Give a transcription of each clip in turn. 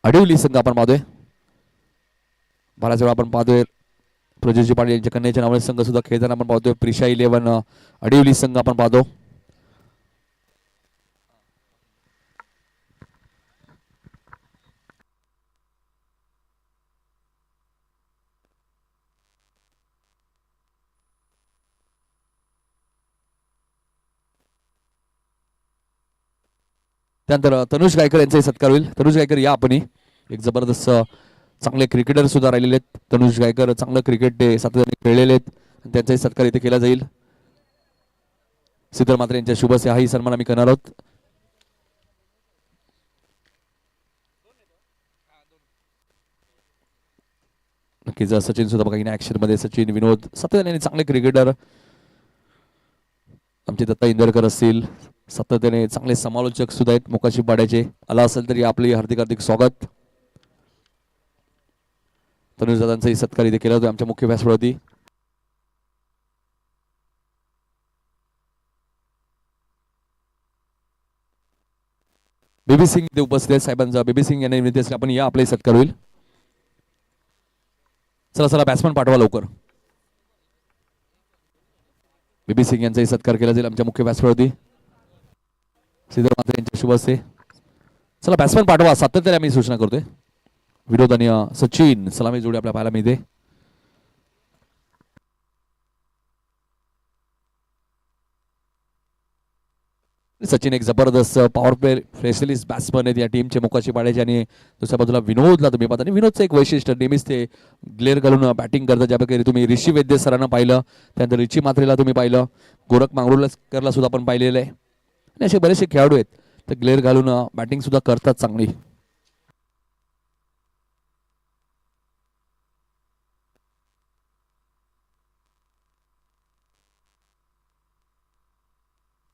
अडिवली संघ आपण पाहतोय. बराच वेळा आपण पाहतोय प्रज्योजी पाटील यांच्या कन्याच्या नावाने संघ सुद्धा खेळताना आपण पाहतोय. प्रिशा 11 अडिवली संघ आपण पाहतो. त्यानंतर तनुष गायकर यांचाही सत्कार होईल. तनुष गायकर या आपण एक जबरदस्त चांगले क्रिकेटर सुद्धा राहिलेले आहेत. तनुष गायकर चांगलं क्रिकेट ते सातत्याने खेळलेले आहेत. त्यांचाही सत्कार इथे केला जाईल. सिद्धर मात्रे यांच्या शुभसे हाही सन्मान आम्ही करणार आहोत. नक्कीच सचिन सुद्धा बघा ऍक्शन मध्ये. सचिन विनोद सातत्याने चांगले क्रिकेटर. आमचे दत्ता इंदरकर असतील सातत्याने चांगले समालोचक सुद्धा आहेत. मोकाशी पाड्याचे आला असेल तरी आपले हार्दिक हार्दिक स्वागत. तनुज दादांचाही सत्कार इथे केला होता आमच्या मुख्य व्यासपीठावरती. बेबी सिंग इथे उपस्थित आहेत. साहेबांचा बेबी सिंग यांना विनंती असली आपण या आपले सत्कार होईल. चला चला बॅट्समन पाठवा लवकर. बेबी सिंग यांचाही सत्कार केला जाईल आमच्या मुख्य व्यासपीठावरती. श्रीधर मात्रे यांच्या शुभ हस्ते. चला बॅट्समन पाठवा सातत्याने आम्ही सूचना करतोय. विनोद आणि सचिन सलामी जोडी आपल्याला पाहायला मिळते. सचिन एक जबरदस्त पॉवर प्ले स्पेशलिस्ट बॅट्समन आहेत या टीमचे मोकाशी पाड्याचे. आणि दुसऱ्या बाजूला विनोदला तुम्ही पाहता. आणि विनोदचं एक वैशिष्ट्य नेहमीच ते ग्लेअर घालून बॅटिंग करतात. ज्याप्रकारे तुम्ही ऋषी वैद्य सरांना पाहिलं, त्यानंतर रिची मात्रेला तुम्ही पाहिलं, गोरख मांगरूळकरला सुद्धा आपण पाहिलेलं आहे. आणि असे बरेचसे खेळाडू आहेत तर ग्लेअर घालून बॅटिंग सुद्धा करतात चांगली.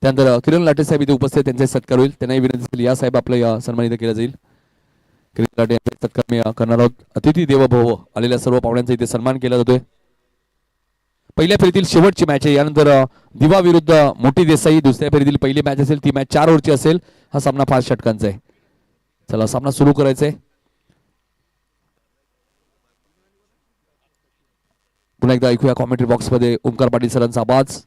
त्यानंतर किरण लाटे साहेब इथे उपस्थित, त्यांचे सत्कार होईल. त्यांनाही विनंती केली या साहेब आपलं सन्मानित केलं जाईल. किरण लाटे यांचे सत्कार मी करणार आहोत. अतिथी देवो भव आलेल्या सर्व पाहुण्यांचा इथे सन्मान केला जातोय. पहिल्या फेरीतील शेवटची मॅच आहे. यानंतर दिवा विरुद्ध मोठी देसाई दुसऱ्या फेरीतील पहिली मॅच असेल. ती मॅच 4 ओव्हरची असेल. हा सामना 5 षटकांचा आहे. चला सामना सुरू करायचा आहे. पुन्हा एकदा ऐकूया कॉमेंट्री बॉक्स मध्ये ओमकार पाटील सरांचा आवाज.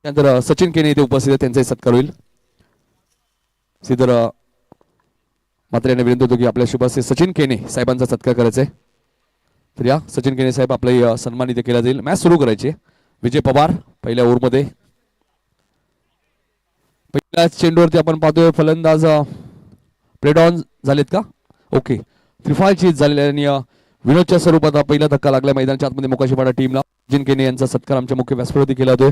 त्यानंतर सचिन केने इथे उपस्थित आहेत, त्यांचाही सत्कार होईल. श्रीधर मात्र यांना विनंती होतो की आपल्या शुभासे सचिन केने साहेबांचा सत्कार करायचा आहे. तर या सचिन केने साहेब आपला सन्मान इथे केला जाईल. मॅच सुरू करायची. विजय पवार पहिल्या ओव्हरमध्ये. पहिल्या चेंडूवरती आपण पाहतोय फलंदाज प्लेड ऑन झालेत का? ओके. त्रिफाल झालेल्या आणि विनोदच्या स्वरूपात पहिला धक्का लागला मैदानाच्या आतमध्ये मोकाशीपाडा टीमला. सचिन केने यांचा सत्कार आमच्या मुख्य व्यासपीठावरती केला जातोय.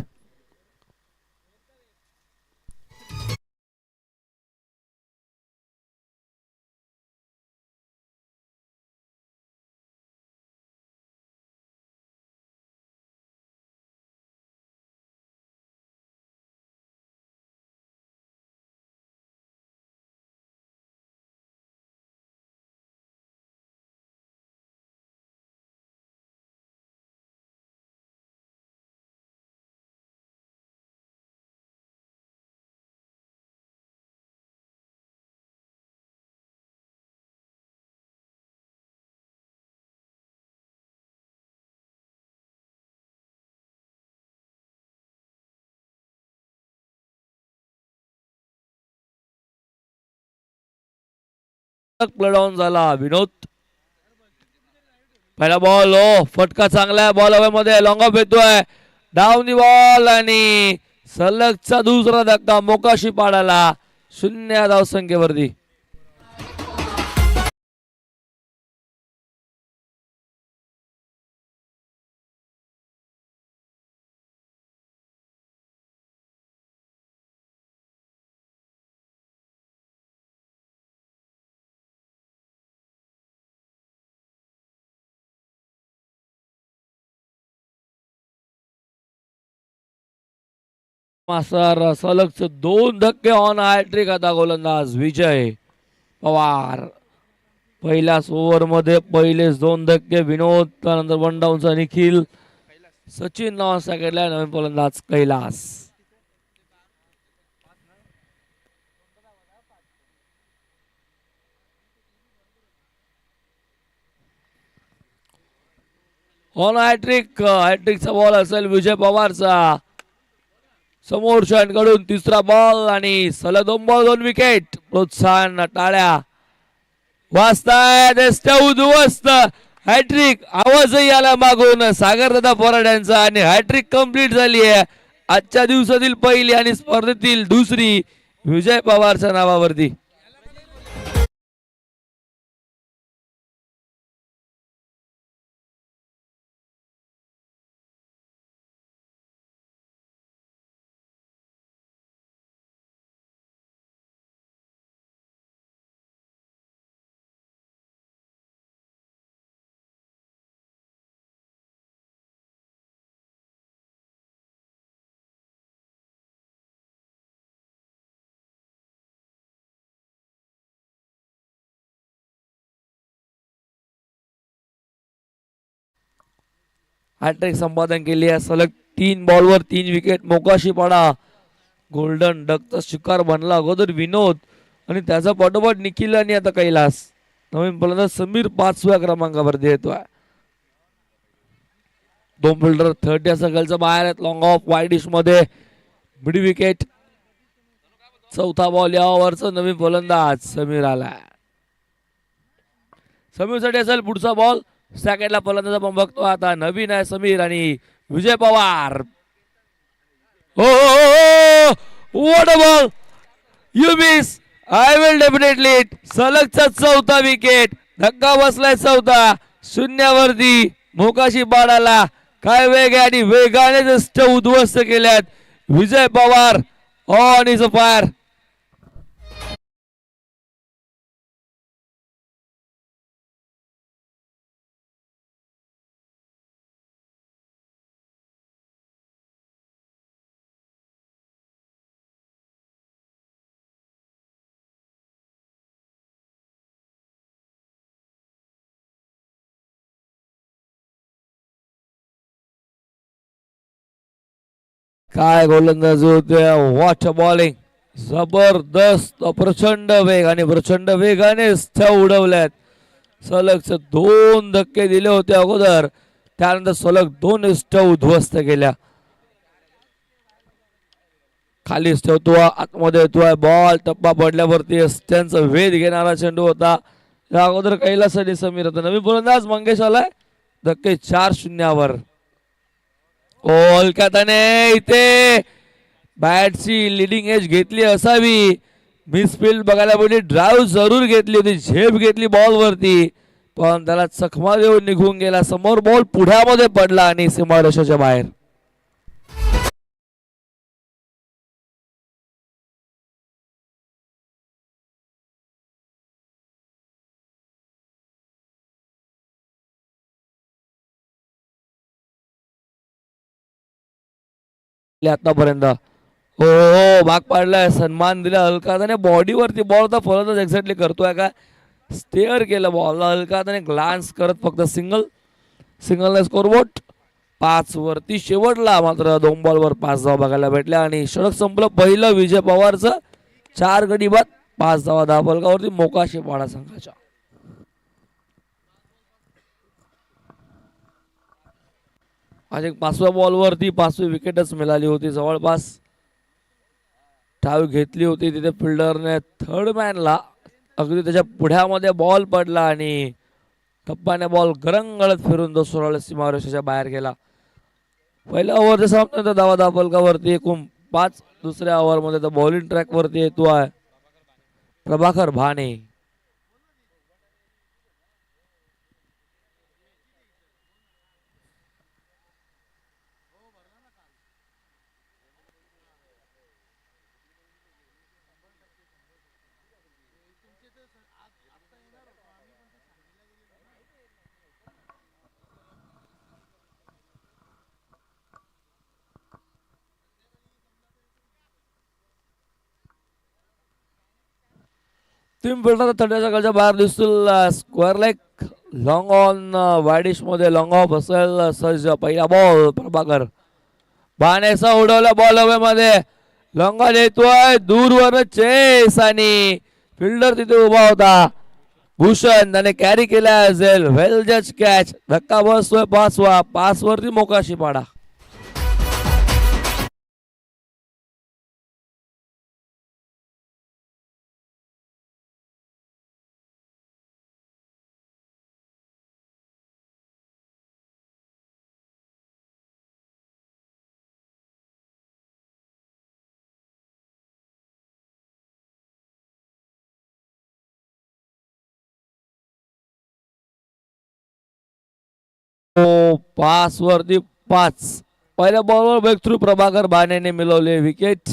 प्लेड ऑन झाला. विनोद पहिला बॉल. हो फटका चांगला बॉल हवेमध्ये लॉंग ऑफ येतोय. डाऊन दी बॉल आणि सलगचा दुसरा धक्का मोकाशी पाडाला 0 धावसंख्येवरती. मास्तर सलगच 2 धक्के ऑन हॅट्रिक आता गोलंदाज विजय पवार. पहिल्याच ओव्हर मध्ये पहिलेच 2 धक्के विनोद, त्यानंतर 1 डाऊनचा निखिल, सचिन नावाचा केलाय नवीन फलंदाज कैलास. ऑन हॅट्रिकचा बॉल असेल विजय पवारचा. समोरच्याकडून तिसरा बॉल आणि सलग 2 बॉल 2 विकेट. प्रोत्साहन टाळ्या वाजतायत. उद्ध्वस्त हॅट्रिक आवाजही आला मागून सागरदादा पराड यांचा आणि हॅट्रिक कंप्लीट झाली आहे. आजच्या दिवसातील पहिली आणि स्पर्धेतील दुसरी विजय पवारच्या नावावरती. हॅट्रिक संपादन केली आहे. सलग 3 बॉलवर 3 विकेट. मोकाशीपाडा गोल्डन डकचा शिकार बनला अगोदर विनोद आणि त्याचा पाठोपाठ निखिल आणि आता कैलास. नवीन फलंदाज समीर 5व्या क्रमांकावरती येतोय. 2 फिल्डर 30 असा खालचा बाहेर आहेत. लॉंग ऑफ वाईड डिश मध्ये मिड विकेट. चौथा बॉल या ओव्हरचा नवीन फलंदाज समीर आलाय. समीरसाठी असेल पुढचा बॉल. सेकंडला फलंदाज आपण बघतो आता नवीन आहे समीर आणि विजय पवार. हो what a ball. You miss. I will definitely hit. सलगचा चौथा विकेट. धक्का बसलाय चौथा. शून्यावरती मोकाशी पाडाला. काय वेग आहे आणि वेगाने जस्ट उद्ध्वस्त केल्यात Vijay Pawar on is a fire. काय गोलंदाज होते. What bowling. जबरदस्त प्रचंड वेग आणि प्रचंड वेगाने उडवल्यात. सलग 2 धक्के दिले होते अगोदर. त्यानंतर सलग 2 उद्ध्वस्त केल्या. खालीच ठेवतो आतमध्ये येतोय बॉल. टप्पा पडल्यावरती त्यांचा वेध घेणारा चेंडू होता. त्या अगोदर कैलास आणि समीर होता. नवीन फलंदाज मंगेश आलाय. धक्के 4-0 कोलकाताने इथे बॅटची लिडिंग एज घेतली असावी. मिसफील्ड बघायला पाहिजे. ड्राईव्ह जरूर घेतली होती. झेप घेतली बॉल वरती पण त्याला चकमा देऊन निघून गेला. समोर बॉल पुढ्यामध्ये पडला आणि सीमारेषेच्या बाहेर. आतापर्यंत हो भाग पाडलाय. सन्मान दिला अलकादाने बॉडीवरती. बॉल होता फलंदाज एक्झॅक्टली करतोय का स्टेअर केलं बॉल. अलकादाने ग्लान्स करत फक्त सिंगल स्कोरबोर्ड 5 वरती. शेवटला मात्र 2 बॉलवर 5 धावा बघायला भेटल्या आणि षटक संपलं पहिलं विजय पवारचं. 4 गडी बाद 5 धावा धावफलकावरती मोकाशीपाडा संघाच्या. आज 5व्या बॉलवरती 5वी विकेटच मिळाली होती. जवळपास डाव घेतली होती तिथे फिल्डरने थर्ड मॅनला. अगदी त्याच्या पुढ्यामध्ये बॉल पडला आणि टप्पाने बॉल गरंगळत फिरून दुसऱ्या सीमारेषेच्या बाहेर गेला. पहिल्या ओव्हरच्या सामन्यात धावा धावफलकावरती एकूण 5. दुसऱ्या ओव्हरमध्ये तर बॉलिंग ट्रॅक वरती येतो आहे प्रभाकर भाने. तीन फिल्डर थंडीच्या खालच्या बाहेर दिसतील. Square leg long on wide-ish मध्ये लॉंग ऑफ असेल सज्ज. पहिला बॉल प्रभाकर बाणेसा उडवला बॉल हवेमध्ये. लॉंग ऑन येतोय दूरवर चेस आणि फिल्डर तिथे उभा होता भूषण त्याने कॅरी केला असेल. वेल जज कॅच. धक्का बसतोय 5वा. 5 वरती मोकाशी पाडा. हो 5 वरती 5. पहिल्या बॉलवर ब्रेक थ्रू प्रभाकर बाणेने मिळवले विकेट.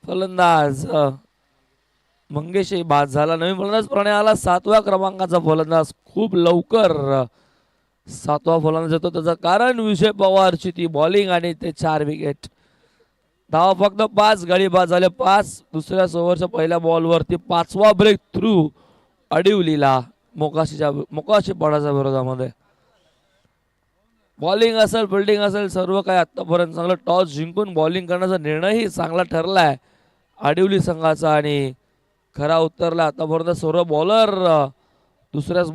फलंदाज मंगेश बाद झाला. नवीन फलंदाज प्रणय आला 7व्या क्रमांकाचा फलंदाज. खूप लवकर 7वा फलंदाज येतो. त्याचं कारण विजय पवारची ती बॉलिंग आणि ते 4 विकेट. धावा फक्त 5. गडी बाद झाले 5. दुसऱ्या ओव्हरच्या पहिल्या बॉलवरती 5वा ब्रेक थ्रू अडीवलीला मोकाशी पडाच्या विरोधामध्ये. बॉलिंग असेल फिल्डिंग असेल सर्व काही आतापर्यंत चांगलं. टॉस जिंकून बॉलिंग करण्याचा निर्णयही चांगला ठरलाय आडिवली संघाचा आणि खरा उतरला आतापर्यंत सर्व बॉलर. दुसऱ्याच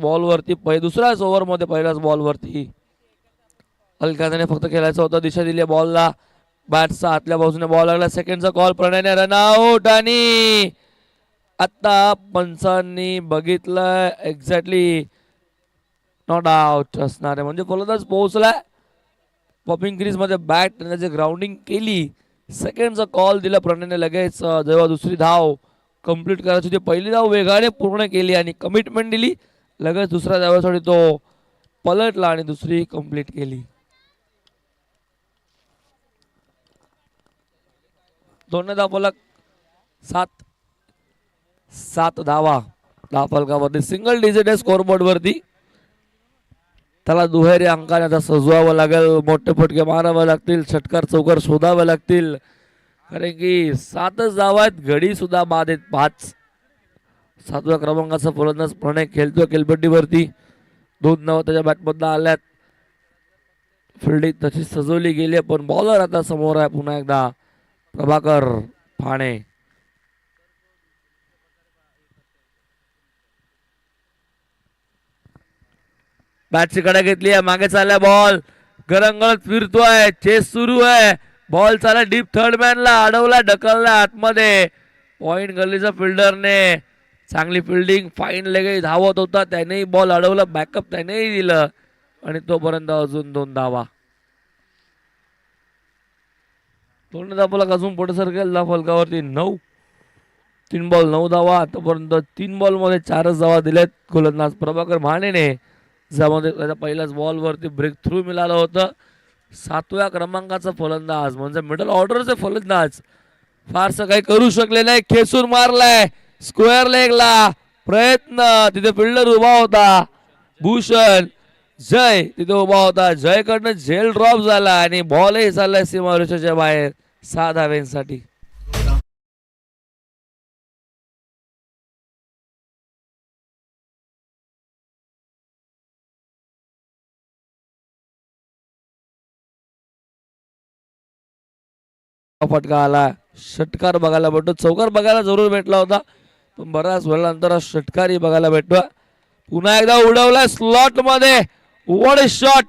ओव्हरमध्ये पहिल्याच बॉलवरती अलकाने फक्त खेळायचं होतं. दिशा दिली बॉलला. बॅटचा आतल्या बाजूने बॉल लागला. सेकंडचा कॉल प्रणयने रनआउट आणि आता पंचांनी बघितलं एक्झॅक्टली नॉट आउट असणार आहे. म्हणजे फलंदाज पोहोचलाय पॉपिंग क्रीज मध्ये. बॅट त्याची ग्राउंडिंग केली. सेकंडचा कॉल दिला प्रणयने लगेच. जेव्हा दुसरी धाव कंप्लीट करायची होती पहिली धाव वेगाने पूर्ण केली आणि कमिटमेंट दिली. लगेच दुसऱ्या धावेसाठी तो पलटला आणि दुसरी कंप्लीट केली. दोन धाव फलक 7 धावा. 10 फलकावरती सिंगल डिजिट आहे स्कोरबोर्ड वरती. त्याला दुहेरी अंकाने आता सजवावं लागेल. मोठे फटके मारावे लागतील. षटकार चौकार शोधावे लागतील. कारण की 7च धावा आहेत. घडी सुद्धा बाद आहेत 5. 7व्या क्रमांकाचा फलंदाज प्रणय खेळतोय केलपट्टीवरती. 2 धावा त्याच्या बॅटमधनं आल्यात. फिल्डिंग तशी सजवली गेली पण बॉलर आता समोर आहे पुन्हा एकदा प्रभाकर फाणे. बॅटची कडा घेतली आहे. मागे चालला बॉल गरंगळत फिरतोय. चेस सुरू आहे. बॉल चालला डीप थर्ड मॅनला अडवला ढकलला आतमध्ये. पॉइंट गल्लीचा फिल्डरने चांगली फिल्डिंग फाईन लेगे धावत होता. त्यानेही बॉल अडवला. बॅकअप त्यानेही दिलं आणि तोपर्यंत अजून 2 धावा. 2 धावा अजून पुढे सरकेल. 10 फलकावरती 9. 3 बॉल 9 धावा. आतापर्यंत 3 बॉल मध्ये 4च धावा दिल्यात गोलंदाज प्रभाकर भाणेने. ज्यामध्ये त्याच्या पहिल्याच बॉलवरती ब्रेक थ्रू मिळालं होतं. 7व्या क्रमांकाचा फलंदाज म्हणजे मिडल ऑर्डरचे फलंदाज फारसं काही करू शकले नाही. खेचून मारलाय स्क्वेअर लेगला. प्रयत्न तिथे फिल्डर उभा होता. भूषण जय तिथे उभा होता. जयकडनं झेल ड्रॉप झाला आणि बॉलही चाललाय सीमारेषेच्या बाहेर 6 धाव्यांसाठी. फटका आला. षटकार बघायला भेटतो. चौकार बघायला जरूर भेटला होता पण बराच वेळानंतर षटकारही बघायला भेटतो. पुन्हा एकदा उडवला स्लॉट मध्ये. What a shot.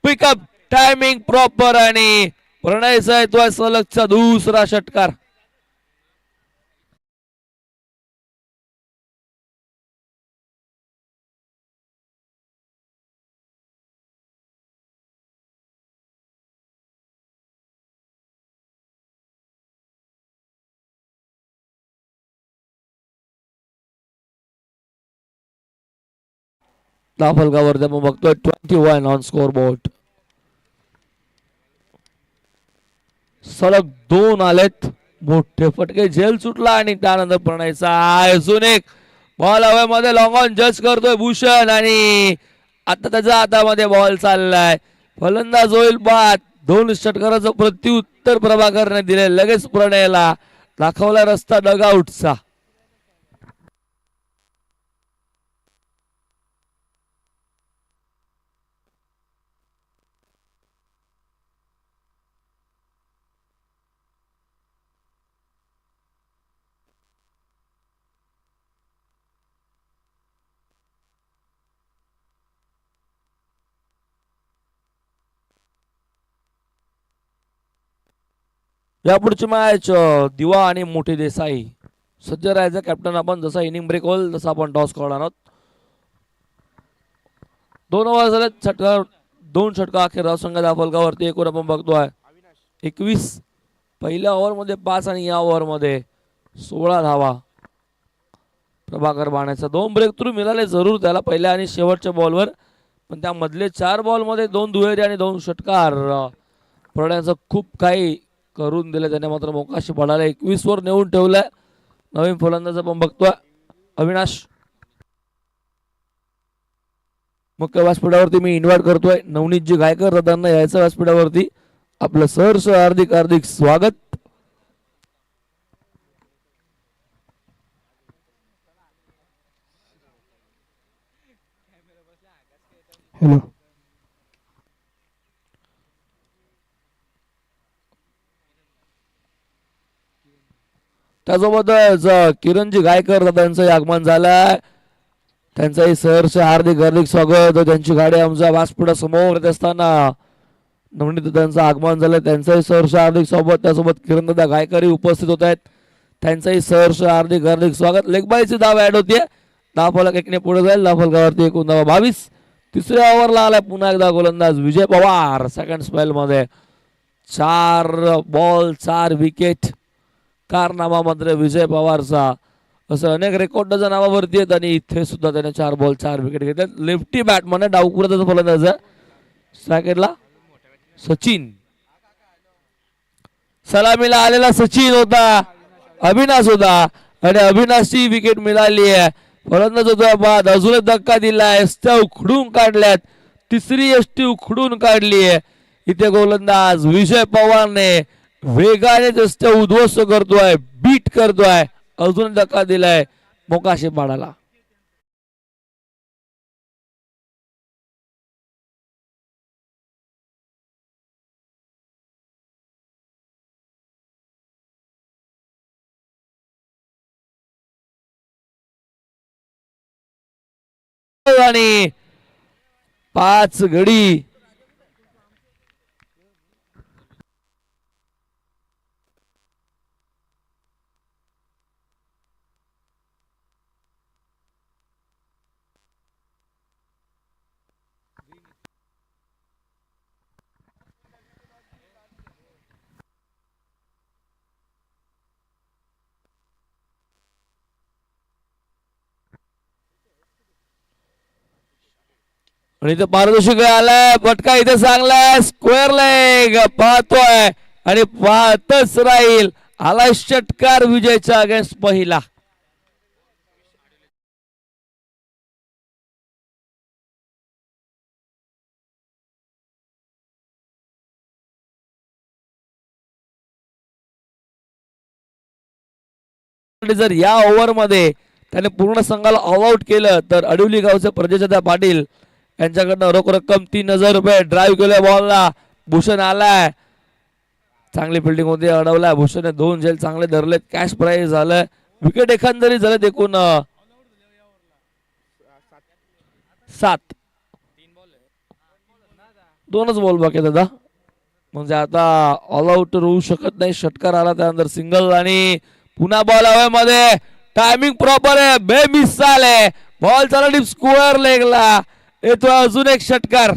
Pickup timing proper आणि प्रणयचा येतोय सलगचा दुसरा षटकार. फलकावरती आपण बघतोय 21 ऑन स्कोर बोर्ड. सलग 2 आलेत. मोठे फटके झेल सुटला आणि त्यानंतर प्रणयचा अजून एक बॉल हवेमध्ये लॉंग ऑन जज करतोय भूषण आणि आता त्याच्या हातामध्ये बॉल चाललाय. फलंदाज होईल बाद. 2 षटकाराचं प्रत्युत्तर प्रभाकरने दिले. लगेच प्रणयला दाखवला रस्ता डगआउटचा. यापुढची मॅच दिवा आणि मोठी देसाई. सज्ज राहायचं कॅप्टन आपण. जसा इनिंग ब्रेक होईल तसा आपण टॉस करणार आहोत. 2 ओव्हर झाले. षटकार 2 षटकार अखेर धावसंख्या फलकावरती एकूण आपण बघतोय 21. पहिल्या ओव्हरमध्ये 5 आणि या ओव्हरमध्ये 16 धावा. प्रभाकर बाण्याचा 2 ब्रेक थ्रू मिळाले जरूर त्याला पहिल्या आणि शेवटच्या बॉलवर, पण त्या मधले 4 बॉलमध्ये 2 दुहेरी आणि 2 षटकार पडण्याचं खूप काही करून दिले त्याने. मात्र मोकाशी पडायला 21 वर नेऊन ठेवलंय. नवीन फलंदाज आपण बघतोय अविनाश. मुख्य व्यासपीठावरती मी इन्व्हाइट करतोय नवनीतजी गायकर दादांना यायचं व्यासपीठावरती. आपलं सहर्ष हार्दिक हार्दिक स्वागत. हॅलो. त्यासोबतच किरणजी गायकर दादांचं आगमन झालंय. त्यांचंही सहर्ष हार्दिक हार्दिक स्वागत. त्यांची गाडी आमच्या व्यासपीठा समोर येत असताना नवनीत दादांचं आगमन झालं. त्यांचंही सहर्ष हार्दिक स्वागत. त्यासोबत किरण दादा गायकरही उपस्थित होत आहेत. त्यांचंही सहर्ष हार्दिक हार्दिक स्वागत. लेगबाईची धाव ऍड होतीये. धावफलक एकने पुढे जाईल. धावफलकावरती एकूण धावा 22. तिसऱ्या ओव्हरला आलाय पुन्हा एकदा गोलंदाज विजय पवार. सेकंड स्पेल मध्ये 4 बॉल 4 विकेट. कारनामा मात्र विजय पवारचा. असं अनेक रेकॉर्ड त्याच्या नावावरती आहेत आणि इथे सुद्धा त्याने 4 बॉल 4 विकेट घेतले. लेफ्टी बॅटमन डावकुराचा फलंदाज. सेकंडला सचिन. सलामीला आलेला सचिन होता. अविनाश होता आणि अविनाशची विकेट मिळाली आहे. फलंदाज होता बाद. अजून एक धक्का दिलाय. यष्ट्या उखडून काढल्यात. तिसरी यष्टी उखडून काढली आहे. इथे गोलंदाज विजय पवारने वेगाने यष्ट्या उद्ध्वस्त करतोय, बीट करतोय. अजून धक्का दिलाय मोकाशी पाडाला. आणि 5 गडी. आणि इथे पारदर्शक आलाय. फटका इथे चांगलाय. स्क्वेअर लेग पाहतोय आणि पाहतच राहील. आलाय षटकार विजयचा अगेन्स्ट पहिला. जर या ओव्हर मध्ये त्याने पूर्ण संघाला ऑल आउट केलं तर अडवली गावचे प्रजासत्ता पाटील यांच्याकडनं रोख रक्कम 3000 रुपये. ड्राईव्ह केलं बॉलला. भूषण आलाय. चांगली फिल्डिंग होती. अडवलाय भूषण. 2 झेल चांगले धरलेत. कॅश प्राइज झालं. विकेट एकंदरीत झाले एकूण 7. 2च बॉल बाकी दादा. म्हणजे आता ऑल आउट होऊ शकत नाही. षटकार आला त्यानंतर सिंगल आणि पुन्हा बॉल हवेमध्ये. टायमिंग प्रॉपर आहे. बेमिस आहे. बॉल चालला डीप स्क्वेअर लेगला. येतो अजून एक षटकार.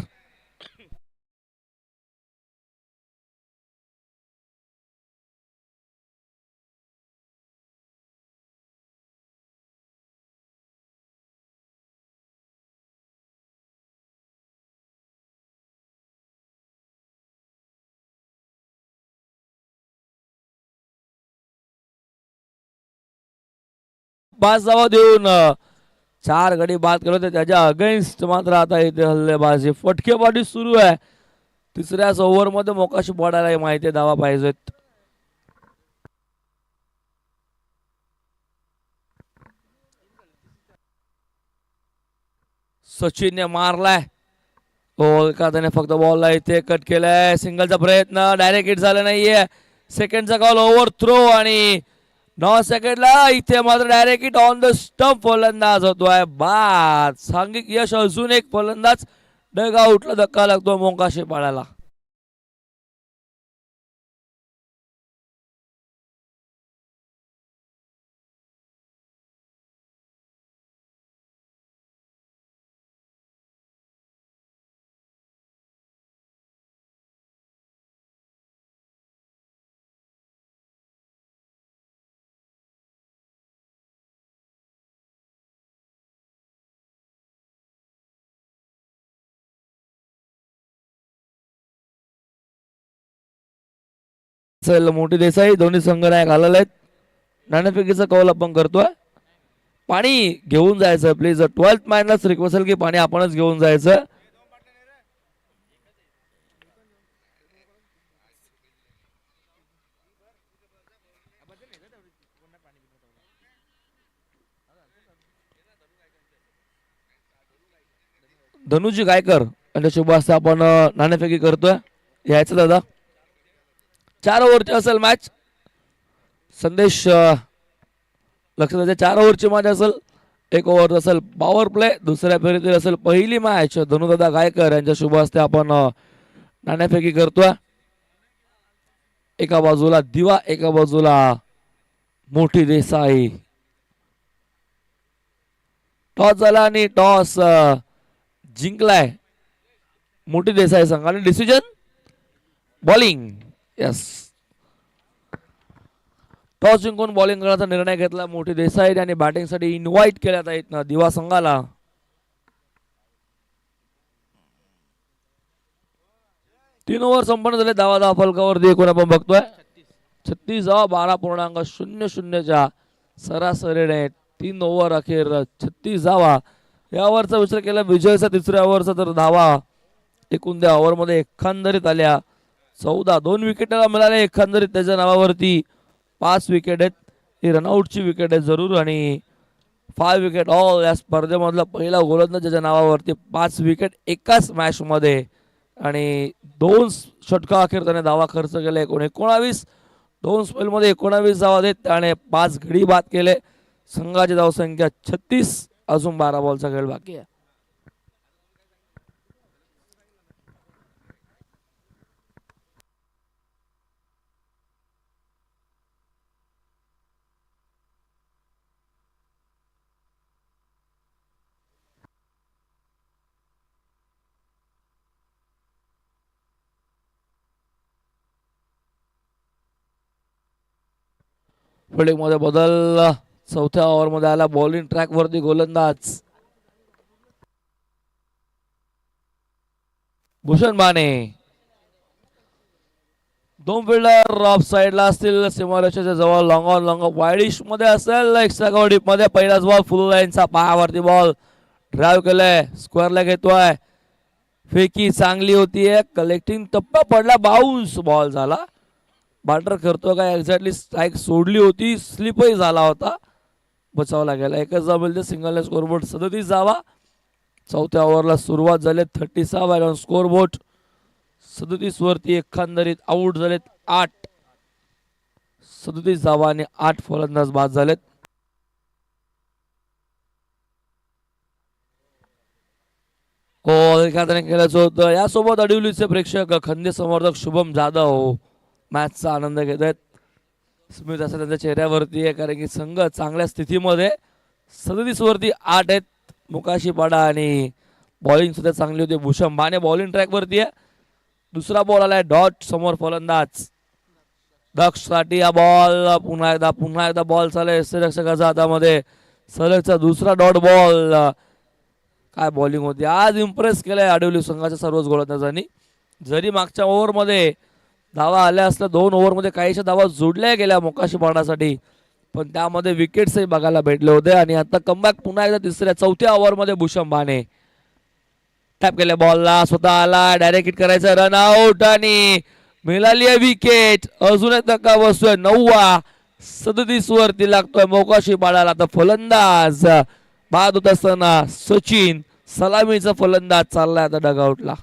पाच धावा देऊन 4 गडी बाद केले होते. त्याच्या अगेन्स्ट मात्र आता इथे हल्लेबाजी फटकेबाजी सुरू आहे. तिसऱ्याच ओव्हर मध्ये मोकाशी पडायला माहिती धावा पाहिजेत. सचिनने मारलाय. का त्याने फक्त बॉलला इथे कट केलाय. सिंगलचा प्रयत्न डायरेक्ट हिट झाला नाहीये. सेकंडचा कॉल ओव्हर थ्रो आणि 9 सेकंडला इथे मात्र direct hit on the stump. फलंदाज होतोय बाद. सांघिक यश. अजून एक फलंदाज डग आउटला धक्का लागतो मोकाशी पाडायला. असेल मोठी देसाई. दोन्ही संघ नायक आलेले आहेत. नाणेफेकीचा कौल आपण करतोय. पाणी घेऊन जायचं प्लीज. 12th मॅनलाच रिक्वेस्ट असेल की पाणी आपणच घेऊन जायचं. धनुजी गायकर यांच्या शुभ हस्ते आपण नाणेफेकी करतोय. यायचं दादा. 4 ओव्हरची असेल मॅच. संदेश लक्षात द्यायचं 4 ओव्हरची मॅच असेल. 1 ओव्हर असेल पॉवर प्ले. दुसऱ्या फेरीतील असेल पहिली मॅच. धनुदादा गायकर यांच्या शुभ हस्ते आपण नाणेफेकी करतोय. एका बाजूला दिवा, एका बाजूला मोठी देसाई. टॉस झाला आणि टॉस जिंकलाय मोठी देसाई संघाने. Decision bowling. यस, टॉस जिंकून बॉलिंग करण्याचा निर्णय घेतला मोठी देसाई आणि बॅटिंगसाठी इन्व्हाइट केल्यात आहेत ना दिवा संघाला. तीन ओव्हर संपन्न झाले. धावा फलकावरती एकूण आपण बघतोय 36 धावा 12.00च्या सरासरीने. 3 ओव्हर अखेर 36 धावा. या ओव्हरचा विचार केला विजयचा तिसऱ्या ओव्हरचा तर धावा एकूण त्या ओव्हरमध्ये एकंदरीत आल्या 14. 2 विकेटला मिळाले एकंदरीत त्याच्या नावावरती. 5 विकेट आहेत. ही रनआउटची विकेट आहे जरूर आणि 5 विकेट ऑल. या स्पर्धेमधला पहिला गोलंदाज ज्याच्या नावावरती 5 विकेट एकाच मॅच मध्ये आणि 2 षटका अखेर त्याने धावा खर्च केले. 19 2 स्पेल मध्ये 19 धावा देत त्याने 5 गडी बाद केले. संघाची धावसंख्या 36. अजून 12 बॉलचा खेळ बाकी आहे. फिल्डिंग मध्ये बदल. चौथ्या ओव्हर मध्ये आला. बॉलिंग ट्रॅक वरती गोलंदाज भूषण माने. 2 फिल्डर ऑफ साइडला असतील. सीमारेषेच्या जवळ लॉंग ऑन लॉंग वाईडिश मध्ये असेल. एक्स्ट्रा कव्हर मध्ये पहिलाच बॉल फुल लाईनचा पायावरती बॉल ड्राईव्ह केलाय. स्क्वेअरला घेतोय. फेकी चांगली होतीये. कलेक्टिंग टप्पा पडला. बाउन्स बॉल झाला. बॅटर करतो काय एक्झॅक्टली स्ट्राईक सोडली होती. स्लिपही झाला होता. बचावला गेला. एकच धाव मिळते. सिंगल स्कोरबोर्ड 37 धावा. चौथ्या ओव्हरला सुरुवात झाली. 37 स्कोरबोर्ड 37 वरती एकंदरीत आउट झालेत 8. 37 धावा आणि 8 फलंदाज बाद झालेत. एखाद्याने केल्याचं होतं. यासोबत अडिवलीचे प्रेक्षक खंदे समर्थक शुभम जाधव मॅचचा आनंद घेत आहेत. स्मित असं त्यांच्या चेहऱ्यावरती आहे कारण की संघ चांगल्या स्थितीमध्ये 37 वरती 8 आहेत. मुकाशी पाडा आणि बॉलिंग सुद्धा चांगली होती. भूषण माने बॉलिंग ट्रॅक वरती आहे. दुसरा बॉल आलाय डॉट समोर फलंदाज दक्ष साठी. हा बॉल पुन्हा एकदा बॉल चालय रक्षकाच्या हातामध्ये. सलगचा दुसरा डॉट बॉल. काय बॉलिंग होती आज. इम्प्रेस केलंय आडिवली संघाच्या सर्वच गोलंदाजांनी. जरी मागच्या ओव्हरमध्ये धावा आल्या असल्या 2 ओव्हरमध्ये काहीशा धावा जोडल्या गेल्या मोकाशी पाडण्यासाठी पण त्यामध्ये विकेट्सही बघायला भेटले होते. आणि आता कमबॅक पुन्हा एकदा चौथ्या ओव्हरमध्ये भूषण बाने टॅप केल्या बॉलला. स्वतः आला. डायरेक्ट हिट करायचा. रन आउट आणि मिळाली विकेट. अजून एक धक्का बसतोय. 9वा 37 वरती लागतोय मोकाशी पाडायला. आता फलंदाज बाद होत असताना सचिन सलामीचा फलंदाज चाललाय आता डगआउटला.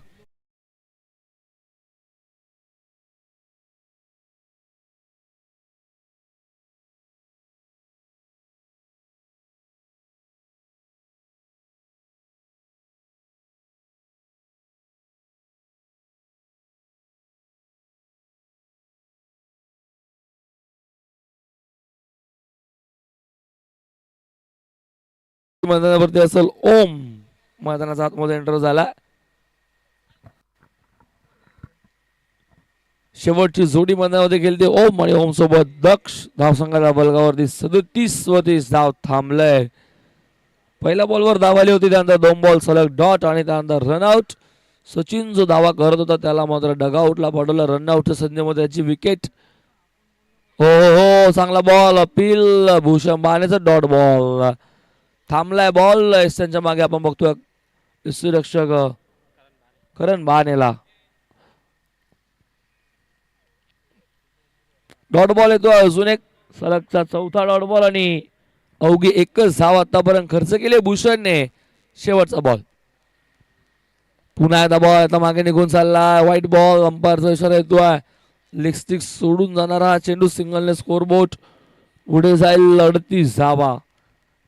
मैदानावरती असेल ओम. मैदानाचा आतमध्ये एंटर झाला. शेवटची जोडी मैदानामध्ये खेळते ओम आणि ओम सोबत दक्ष. धावसंघाच्या बलगावरती 37 वरती धाव थांबलंय. पहिल्या बॉलवर धाव आली होती. त्यानंतर 2 बॉल सलग डॉट आणि त्यानंतर रनआउट. सचिन जो धावा करत होता त्याला मात्र डगआउटला पाठवलं. रनआउटच्या संधीमध्ये त्याची विकेट हो हो हो, चांगला बॉल अपील भूषण बानेचा डॉट बॉल थांबलाय बॉल त्यांच्या मागे आपण बघतोय यष्टीरक्षक करण बानेला डॉट बॉल येतो अजून एक सलगचा चौथा डॉट बॉल आणि अवघी एकच धाव आतापर्यंत खर्च केले भूषणने शेवटचा बॉल पुन्हा एकदा बॉल आता मागे निघून चालला व्हाईट बॉल अंपायरचा इशारा येतोय लेग स्टिक सोडून जाणारा चेंडू सिंगलने स्कोर बोर्ड पुढे जाईल 38 धावा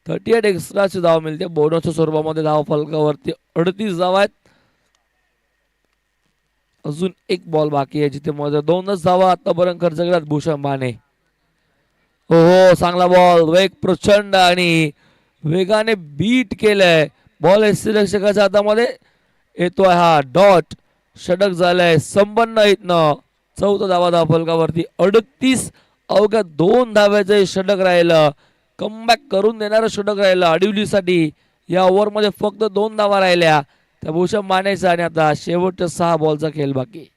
38 एक्स्ट्राची धाव मिळते बोनसच्या स्वरूपामध्ये धाव फलकावरती 38 धावा आहेत अजून एक बॉल बाकी आहे जिथे मध्ये 2च धावा आतापर्यंत खर्च केल्यात भूषण बाने हो हो चांगला बॉल वेग प्रचंड आणि वेगाने बीट केलंय बॉल यष्टीरक्षकाच्या हातामध्ये येतोय हा डॉट षटक झालंय संपन्न इथनं चौथा धावा धाव फलकावरती 38 अवघ्या 2 धाव्याचं षटक राहिलं कमबॅक करून देणारं षटक राहिलं अडिवलीसाठी या ओव्हरमध्ये फक्त 2 धावा राहिल्या त्या भूषण मानेचा आणि आता शेवटच्या 6 बॉलचा खेळ बाकी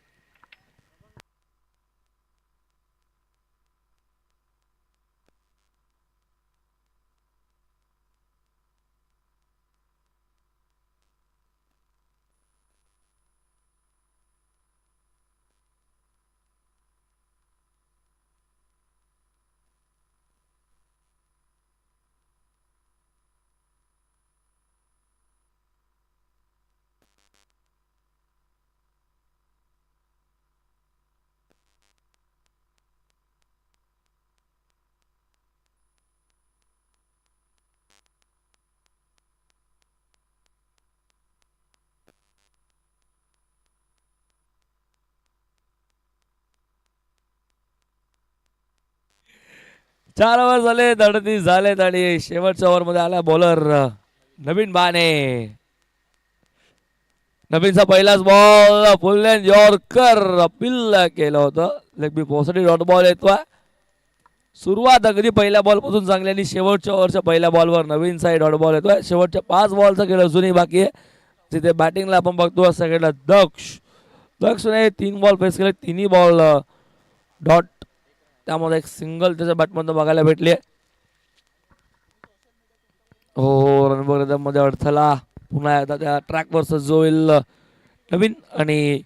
चार ओव्हर झाले 38 झालेत आणि शेवटच्या ओव्हर मध्ये आला बॉलर नवीन बाने नवीनचा पहिलाच बॉल फुल लेंथ यॉर्कर अपील केलं होतं लेग बी पॉझिटिव्ह डॉट बॉल येतोय सुरुवात अगदी पहिल्या बॉल पासून चांगली आणि शेवटच्या ओव्हरच्या पहिल्या बॉलवर नवीन साईड डॉट बॉल येतोय शेवटच्या 5 बॉलचा खेळ अजूनही बाकी आहे तिथे बॅटिंगला आपण बघतो सेकंडला दक्षने 3 बॉल फेस केले तिन्ही बॉल डॉट त्यामध्ये एक सिंगल त्याच्या बॅटमधून बघायला भेटली हो रणबोर मध्ये अडथळा पुन्हा एकदा त्या ट्रॅकवर सजवेल नवीन आणि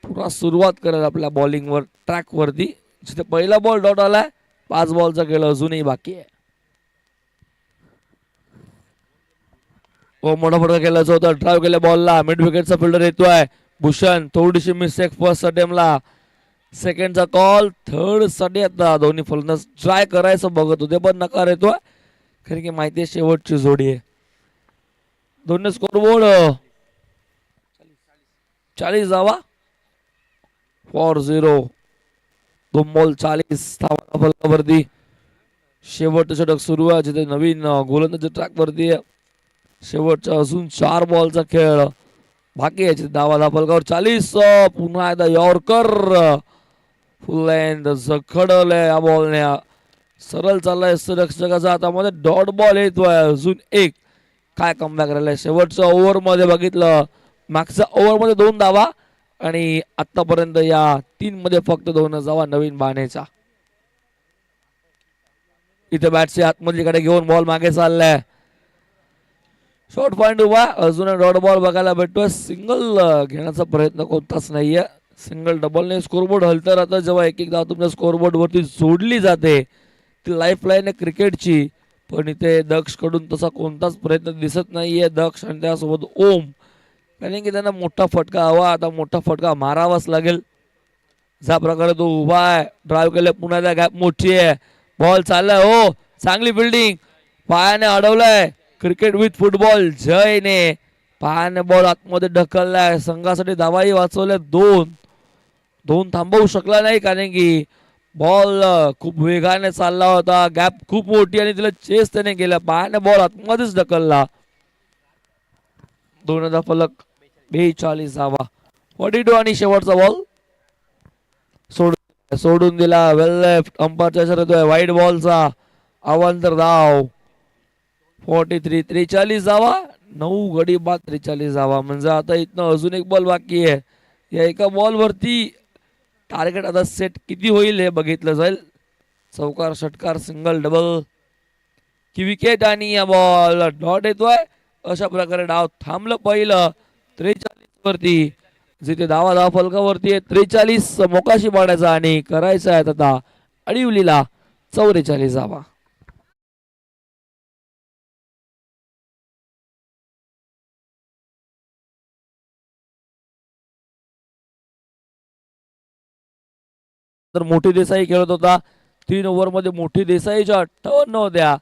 पुन्हा सुरुवात करत आपल्या बॉलिंगवर ट्रॅकवरती जिथे पहिला बॉल डॉट आलाय 5 बॉलचा खेळ अजूनही बाकी आहे मोठा फटका केल्याचं होतं ड्राईव्ह केल्या बॉलला मिड विकेटचा फिल्डर येतोय भूषण थोडीशी मिस्टेक फर्स्ट अटेम्प्टला सेकंडचा कॉल थर्ड साठी आता दोन्ही फलंदाज ट्राय करायचं बघत होते पण नकार येतोय कारण की माहिती आहे शेवटची जोडी आहे दोन्ही स्कोरबोर्ड 40 धावा फॉर 0 2 बॉल 40 धावा फलकावरती शेवटचं षटक सुरू आहे जिथे नवीन गोलंदाजी ट्रॅक वरती आहे शेवटचा अजून 4 बॉलचा खेळ बाकी आहे धावा फलकावर 40 पुन्हा एकदा यॉर्कर फुल लेंथ जखडलंय या बॉलने सरळ चाललाय रक्षकाचा हातामध्ये डॉट बॉल येतोय अजून एक काय कमबॅक राहिलाय शेवटच्या ओव्हर मध्ये बघितलं मागच्या ओव्हर मध्ये 2 धावा आणि आतापर्यंत या 3 मध्ये फक्त 2 धावा नवीन बाणेचा इथे बॅटची आतमधलीकडे घेऊन बॉल मागे चाललाय शॉर्ट पॉइंट उभा अजून डॉट बॉल बघायला भेटतोय सिंगल घेण्याचा प्रयत्न कोणताच नाहीये सिंगल डबलने स्कोरबोर्ड हलतं राहतं जेव्हा एक धाव तुमच्या स्कोरबोर्ड वरती जोडली जाते ती लाईफ लाईन आहे क्रिकेटची पण इथे दक्ष कडून तसा कोणताच प्रयत्न दिसत नाहीये दक्ष आणि त्यासोबत ओम कारण की त्यांना मोठा फटका हवा आता मोठा फटका मारावाच लागेल ज्या प्रकारे तो उभा आहे ड्राईव्ह केले पुन्हा त्या गॅप मोठी आहे बॉल चाललाय हो चांगली फिल्डिंग पायाने अडवलाय क्रिकेट विथ फुटबॉल जयने पायाने बॉल आतमध्ये ढकललाय संघासाठी धावाही वाचवल्या 2 थांबवू शकला नाही कारण की बॉल खूप वेगाने चालला होता गॅप खूप मोठी आणि तिला चेस त्याने केला पायाने बॉल आतमध्येच ढकलला 2 फलक 42 धावा 42 आणि शेवटचा बॉल सोडून दिला वेल लेफ्ट अंपायरच्या इशारा वाईट बॉलचा अवांतर धाव 43 43 धावा 9 गडी बाद 43 धावा म्हणजे आता इथनं अजून एक बॉल बाकी आहे या एका बॉल वरती टार्गेट आता सेट किती होईल हे बघितलं जाईल चौकार षटकार सिंगल डबल की विकेट आणि या बॉल डॉट येतोय. अशा प्रकारे डाव थांबलं पहिलं 43 वरती. जिथे धावा फलकावरती आहे 43 मोकाशी पाडायचा आणि करायचा आहे आता अडीवलीला 44 धावा. तर मोठी देसाई खेळत होता. 3 ओव्हरमध्ये मोठी देसाईच्या 58 होत्या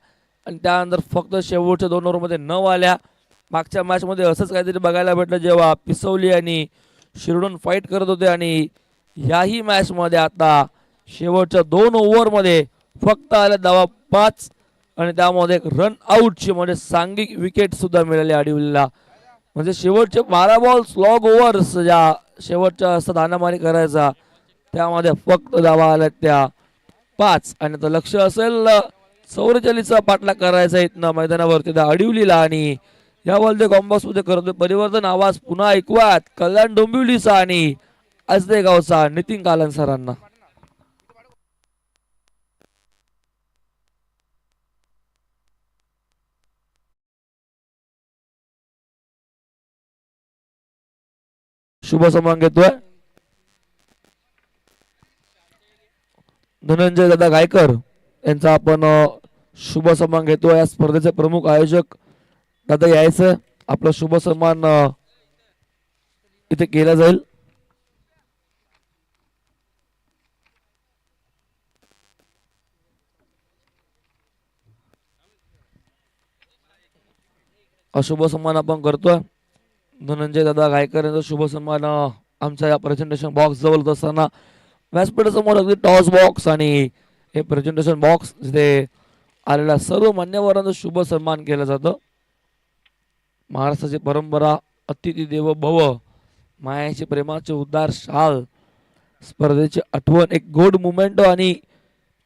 आणि त्यानंतर फक्त शेवटच्या 2 ओव्हरमध्ये 9 आल्या. मागच्या मॅचमध्ये असंच काहीतरी बघायला भेटलं जेव्हा पिसवली आणि शिरडून फाईट करत होते आणि याही मॅचमध्ये आता शेवटच्या 2 ओव्हरमध्ये फक्त आल्या धावा 5 आणि त्यामध्ये एक रन आउटची म्हणजे सांघिक विकेट सुद्धा मिळाली अडीवलीला. म्हणजे शेवटचे 12 बॉल स्लॉग ओव्हर्स ज्या शेवटच्या असतात हाणामारी करायचा त्यामध्ये फक्त धावा आल्या त्या 5 आणि आता लक्ष असेल 44चा पाठलाग करायचा इथनं मैदानावरती त्या अडीवलीला. आणि या बॉलच्या कॉम्बॉक्स मध्ये करतोय परिवर्तन. आवाज पुन्हा ऐकूयात कल्याण डोंबिवलीचा आणि आजदेगावचा नितीन कालन सरांना. शुभ समान घेतोय धनंजय दादा गायकर यांचा आपण शुभ सन्मान घेतोय. या स्पर्धेचे प्रमुख आयोजक दादा यायचं आपला शुभ सन्मान इथे केला जाईल. शुभ सन्मान आपण करतोय धनंजय दादा गायकर यांचा शुभ सन्मान आमच्या या प्रेझेंटेशन बॉक्स जवळ असताना व्यासपीठासमोर अगदी टॉस बॉक्स आणि हे प्रेझेंटेशन बॉक्स जिथे आलेल्या सर्व मान्यवरांचा शुभ सन्मान केलं जातं. महाराष्ट्राची परंपरा अतिथी देवो भव मायाचे प्रेमाचे उद्धार शाल स्पर्धेची आठवण एक गोड मुमेंट आणि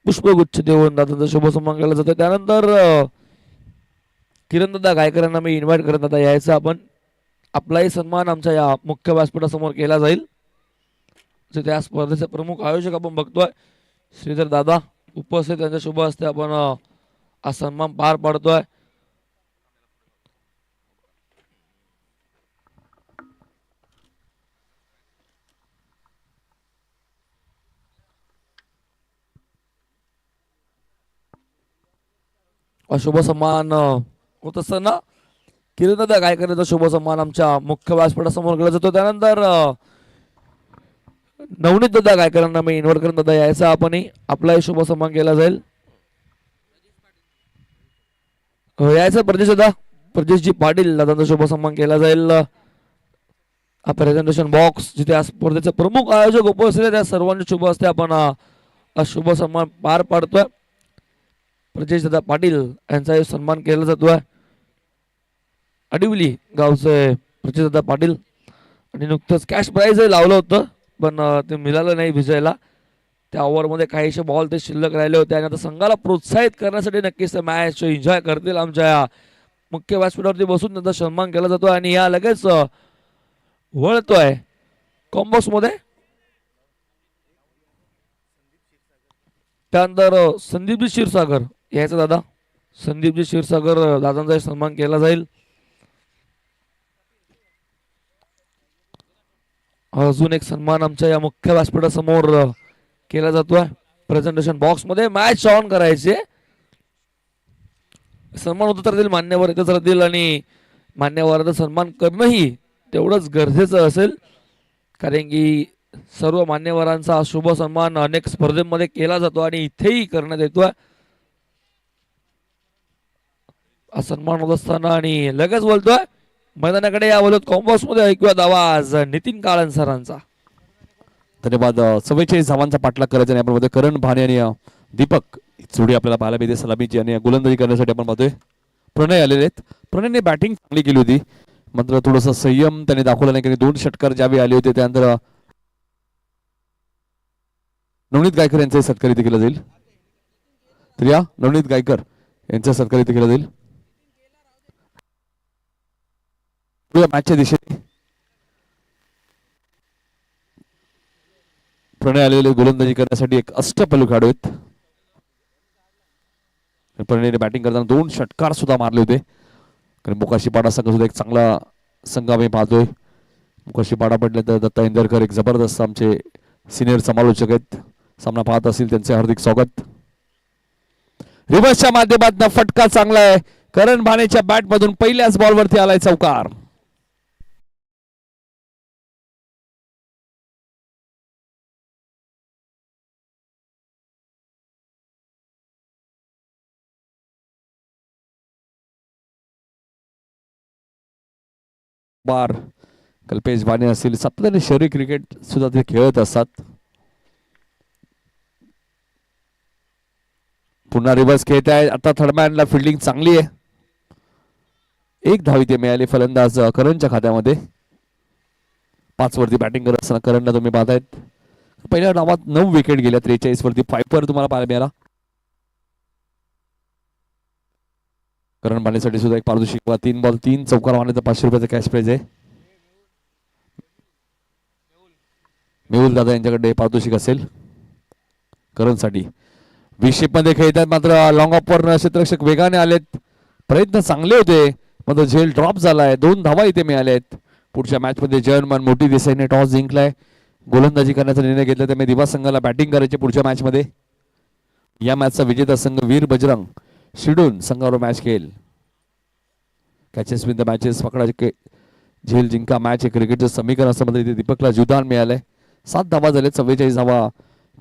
पुष्पगुच्छ देऊन दादांचा शुभ सन्मान केला जातो. त्यानंतर किरणदादा गायकरांना मी इन्व्हाइट करत आता यायचं आपण आपलाही सन्मान आमच्या या मुख्य व्यासपीठासमोर केला जाईल. त्या स्पर्धेचे प्रमुख आयोजक आपण बघतोय श्रीधर दादा उपस्थित त्यांच्या शुभ हस्ते आपण हा सन्मान पार पाडतोय. शुभ सन्मान होत असताना किरणदादा गायकरांचा शुभ सन्मान आमच्या मुख्य व्यासपीठासमोर केला जातो. त्यानंतर नवनीत दादा गायकरांना मी इन्व्हाइट करून दादा यायचा आपणही आपलाही शुभ सन्मान केला जाईल. यायचं प्रदेश दादा प्रदेशजी पाटील दादांचा शुभ सन्मान केला जाईल. हा प्रेझेंटेशन बॉक्स जिथे स्पर्धेचे प्रमुख आयोजक उपस्थित आहेत त्या सर्वांच्या शुभ हस्ते आपण हा शुभ सन्मान पार पाडतोय. प्रजेश दादा पाटील यांचा सन्मान केला जातोय. अडिवली गावचे प्रजेश दादा पाटील आणि नुकतंच कॅश प्राइज लावलं होतं पण ते मिळालं नाही भिजायला. त्या ओव्हरमध्ये काहीशे बॉल ते शिल्लक राहिले होते आणि आता संघाला प्रोत्साहित करण्यासाठी नक्कीच मॅच एन्जॉय करतील आमच्या या मुख्य व्यासपीठावरती बसून त्यांचा सन्मान केला जातो. आणि या लगेच वळतोय कॉम्बॉक्स मध्ये. त्यानंतर संदीपजी क्षीरसागर यायचा दादा संदीपजी क्षीरसागर दादांचा सन्मान केला जाईल. अजून एक सन्मान आमच्या या मुख्य व्यासपीठासमोर केला जातोय. प्रेझेंटेशन बॉक्स मध्ये मॅच ऑन करायचे सन्मान होत राहतील मान्यवर येतच राहतील आणि मान्यवरांचा सन्मान करणंही तेवढंच गरजेचं असेल कारण की सर्व मान्यवरांचा शुभ सन्मान अनेक स्पर्धेमध्ये केला जातो आणि इथेही करण्यात येतोय. सन्मान होत असताना आणि लगेच बोलतोय मैदानाकडे या बोलत कॉम्बॉक्स मध्ये ऐकूयात आवाज नितीन काळन सरांचा. धन्यवाद. 44 धावांचा पाठलाग करायचा आणि आपण मध्ये करण भाने आणि दीपक जोडी आपल्याला पाहायला मिळते सलामीची आणि गोलंदाजी करण्यासाठी आपण पाहतोय प्रणय आलेले आहेत. प्रणयने बॅटिंग चांगली केली होती मात्र थोडंसं संयम त्याने दाखवला नाही कारण 2 षटकार ज्यावेळी आले होते त्यानंतर नवनीत गायकर यांचा सत्कार इथे केला जाईल. तर या नवनीत गायकर यांचा सत्कार इथे केला जाईल. मॅचच्या दिशेने प्रणय आलेले गोलंदाजी करण्यासाठी एक अष्टपैलू खेळाडू आहेत. परिणीने बॅटिंग करताना 2 षटकार सुद्धा मारले होते. कारण मोकाशीपाडा संघ सुद्धा एक चांगला संघ आम्ही पाहतोय. मोकाशीपाडा पडले तर दत्ता इंदरकर एक जबरदस्त आमचे सिनियर समालोचक आहेत. सामना पाहत असतील त्यांचे हार्दिक स्वागत. रिव्हर्सच्या माध्यमातून फटका चांगला आहे. करण भानेच्या बॅट मधून पहिल्याच बॉलवरती आलाय चौकार. बार कल्पेश बाने असतील सातत्याने शहरी क्रिकेट सुद्धा ते खेळत असतात. पुन्हा रिव्हर्स खेळत आहे. आता थर्डमॅनला फिल्डिंग चांगली आहे. 1 धाव इथे मिळाली फलंदाज करणच्या खात्यामध्ये. 5 वरती बॅटिंग करत असताना करणला तुम्ही पाहतायत पहिल्या डावात 9 विकेट गेल्या. 43 वरती फायपर तुम्हाला पाहायला मिळाला. करण बाणेसाठी सुद्धा एक पारितोषिक 3 बॉल 3 चौकार मारण्याचा 500 रुपयाचा कॅश प्राइज आहे. मेहुल दादा यांच्याकडे पारितोषिक असेल करणसाठी. विशेप मध्ये खेळतात मात्र लॉंग ऑफ वर क्षेत्ररक्षक वेगाने आलेत. प्रयत्न चांगले होते मात्र झेल ड्रॉप झालाय. 2 धावा इथे मिळाल्या आहेत. पुढच्या मॅच मध्ये जयनमान मोठी देसाईने टॉस जिंकलाय. गोलंदाजी करण्याचा निर्णय घेतला त्यामुळे दिवा संघाला बॅटिंग करायची पुढच्या मॅच मध्ये. या मॅचचा विजेता संघ वीर बजरंग शिडून संघावर मॅच खेळेल. कॅचेस विन द मॅचेस पकडाचे झेल जिंका मॅच हे क्रिकेटचं समीकरण असं मध्ये इथे दीपकला जुदान मिळालंय. 7 धावा झाले. 44 धावा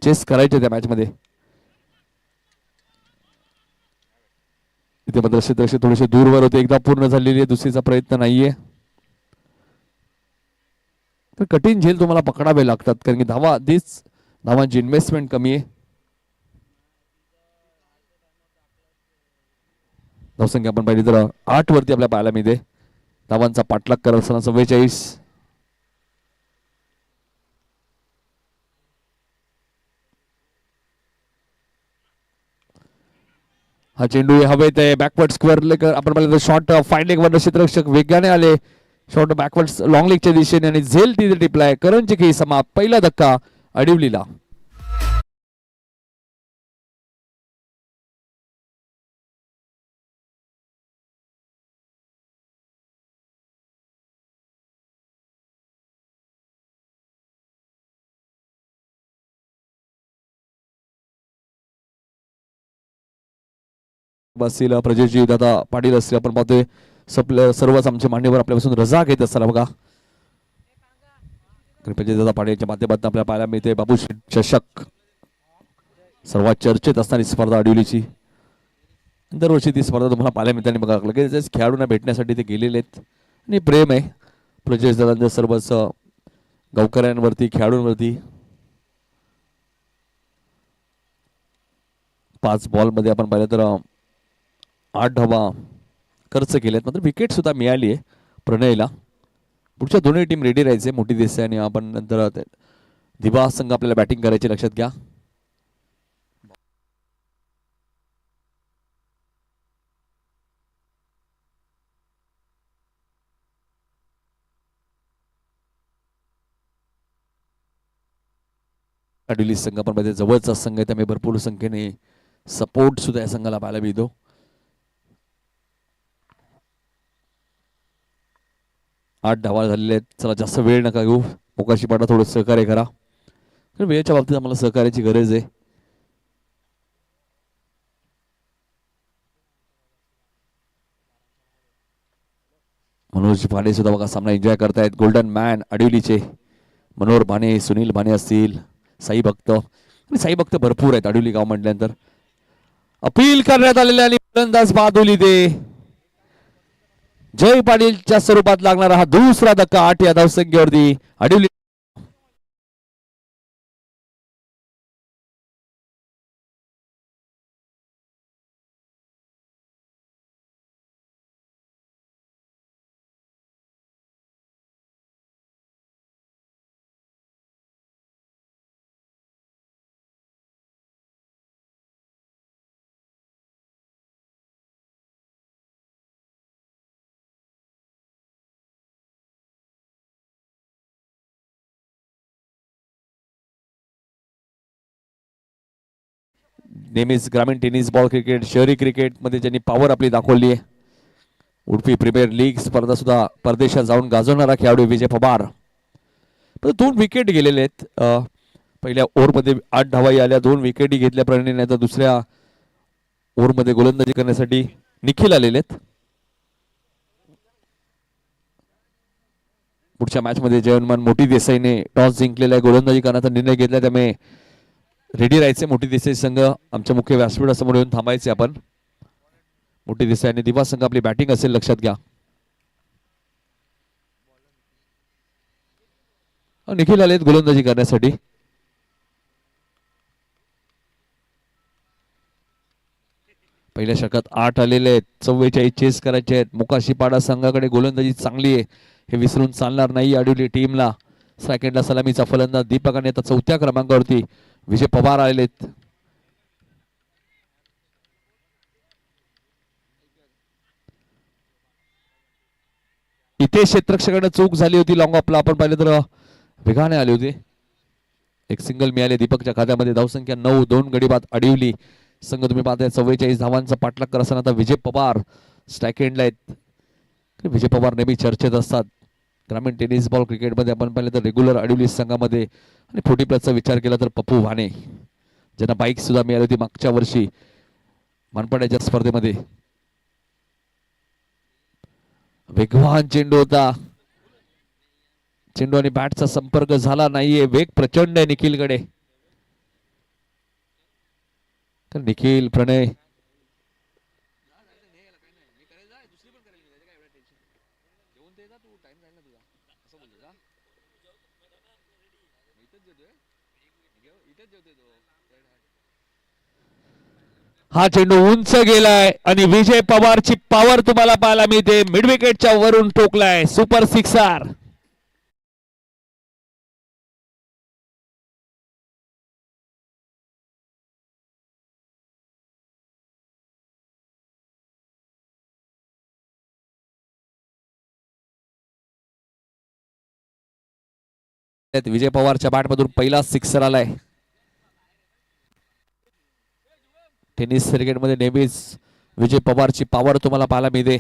चेस करायचे त्या मॅच मध्ये. इथे मात्र क्षेत्ररक्षक थोडेसे दूरवर होते. एकदा पूर्ण झालेली आहे. दुसरीचा प्रयत्न नाहीये. तर कठीण झेल तुम्हाला पकडावे लागतात कारण की धावांची इन्व्हेस्टमेंट कमी आहे. धावसंख्या आपण पाहिली तर 8 वरती आपल्याला पाहायला मिळते. धावांचा पाठलाग करत असताना 44. हा चेंडू हवेत आहे. बॅकवर्ड स्क्वेअर आपण पाहिलं तर शॉर्ट फाईन लेग वर क्षेत्ररक्षक वेगाने आले. शॉर्ट बॅकवर्ड लॉंग लेगच्या दिशेने आणि झेल तिथे टिपलाय. करणची खेळी समाप्त. पहिला धक्का अडिवलीला. बसतील प्रजेशजी दादा पाटील असतील आपण पाहतोय. सर्वच आमचे मान्यवर आपल्यापासून रजा घेत असताना बघा. प्रजेश दादा पाटीलच्या माध्यमातून आपल्याला पाहायला मिळते बाबू चषक सर्वात चर्चेत असणारी स्पर्धा अडिवलीची. दरवर्षी ती स्पर्धा तुम्हाला पाहायला मिळते आणि बघा लगेच खेळाडूंना भेटण्यासाठी ते गेलेले आहेत आणि प्रेम आहे प्रजेश दादांचं सर्वच गावकऱ्यांवरती खेळाडूंवरती. 5 बॉल मध्ये आपण पाहिलं तर 8 धावा खर्च केल्यात. मात्र विकेट सुद्धा मिळाली आहे प्रणयला. पुढच्या दोन्ही टीम रेडी राहायचे. मोठी देसाई आणि आपण नंतर दिवा संघ आपल्याला बॅटिंग करायची लक्षात घ्या. अडिवली संघ आपण मध्ये जवळचा संघ आहे त्यामुळे भरपूर संख्येने सपोर्ट सुद्धा या संघाला पाहायला मिळतो. आठ धावा झालेले आहेत. चला जास्त वेळ नका घेऊ. मोकाशीपाडा थोडं सहकार्य करा. वेळेच्या बाबतीत आम्हाला सहकार्याची गरज आहे. मनोज भाने सुद्धा बघा सामना एन्जॉय करतायत. गोल्डन मॅन अडिवलीचे मनोहर भाने सुनील भाने असतील साई भक्त आणि साई भक्त भरपूर आहेत अडिवली गाव म्हटल्यानंतर. अपील करण्यात आलेले आणि फलंदाज बादुली दे जय पाटीलच्या स्वरूपात लागणारा हा दुसरा धक्का 8 या धावसंख्येवरती अडिवली नेहमीच ग्रामीण टेनिस बॉल क्रिकेट शहरी क्रिकेट मध्ये ज्यांनी पॉवर आपली दाखवली आहे. उडपी प्रीमियर लीग स्पर्धा सुद्धा परदेशात जाऊन गाजवणारा खेळाडू विजय पवार. पण 2 विकेट गेलेले आहेत. पहिल्या ओव्हरमध्ये 8 धावाही आल्या, 2 विकेटी घेतल्याप्रमाणे. नाही तर दुसऱ्या ओव्हरमध्ये गोलंदाजी करण्यासाठी निखिल आलेले आहेत. पुढच्या मॅच मध्ये जयवंतमान मोठी देसाईने टॉस जिंकलेला आहे, गोलंदाजी करण्याचा निर्णय घेतला. त्यामुळे रेडी राहायचे. मोठी देसाई संघ आमच्या मुख्य व्यासपीठासमोर येऊन थांबायचे आपण. मोठी देसाई आणि दिवा संघ आपली बॅटिंग असेल, लक्षात घ्या. निखिल आलेत गोलंदाजी करण्यासाठी. पहिल्या षटकात 8 आलेले आहेत, 44 चेस करायचे आहेत. मुकाशीपाडा संघाकडे गोलंदाजी चांगली आहे, हे विसरून चालणार नाही आडिवली टीमला. सेकंडला सलामीचा फलंदाज दीपक आणि आता 4थ्या क्रमांकावरती विजय पवार आलेत. इथे क्षेत्ररक्षकाने चूक झाली होती. लॉंग ऑफला आपण पाहिलं तर वेगाने आले होते. एक सिंगल मिळाले दीपकच्या खात्यामध्ये. धावसंख्या 9, 2 गडी बाद आडिवली संघ तुम्ही पाहताय. 44 धावांचा पाठलाग करत असताना आता विजय पवार स्ट्राईक एंडला आहेत. विजय पवार नेहमी चर्चेत असतात. ग्रामीण टेनिस बॉल क्रिकेटमध्ये आपण पाहिलं तर रेग्युलर आडिवली संघामध्ये. आणि 40+ चा विचार केला तर पप्पू वाणे, ज्यांना बाईक सुद्धा मिळाली होती मागच्या वर्षी मानपाड्याच्या स्पर्धेमध्ये. वेगवान चेंडू होता. चेंडू आणि बॅटचा संपर्क झाला नाहीये. वेग प्रचंड आहे निखिलकडे. तर निखिल प्रणय हा चेंडू उंच गेलाय आणि विजय पवारची पॉवर तुम्हाला पाहायला मिळते. मिड विकेटच्या वरून टोकलाय. Super sixer. विजय पवारच्या बॅटमधून पहिला सिक्सर आलाय. टेनिस क्रिकेटमध्ये नेहमीच विजय पवारची पॉवर तुम्हाला पाहायला मिळते.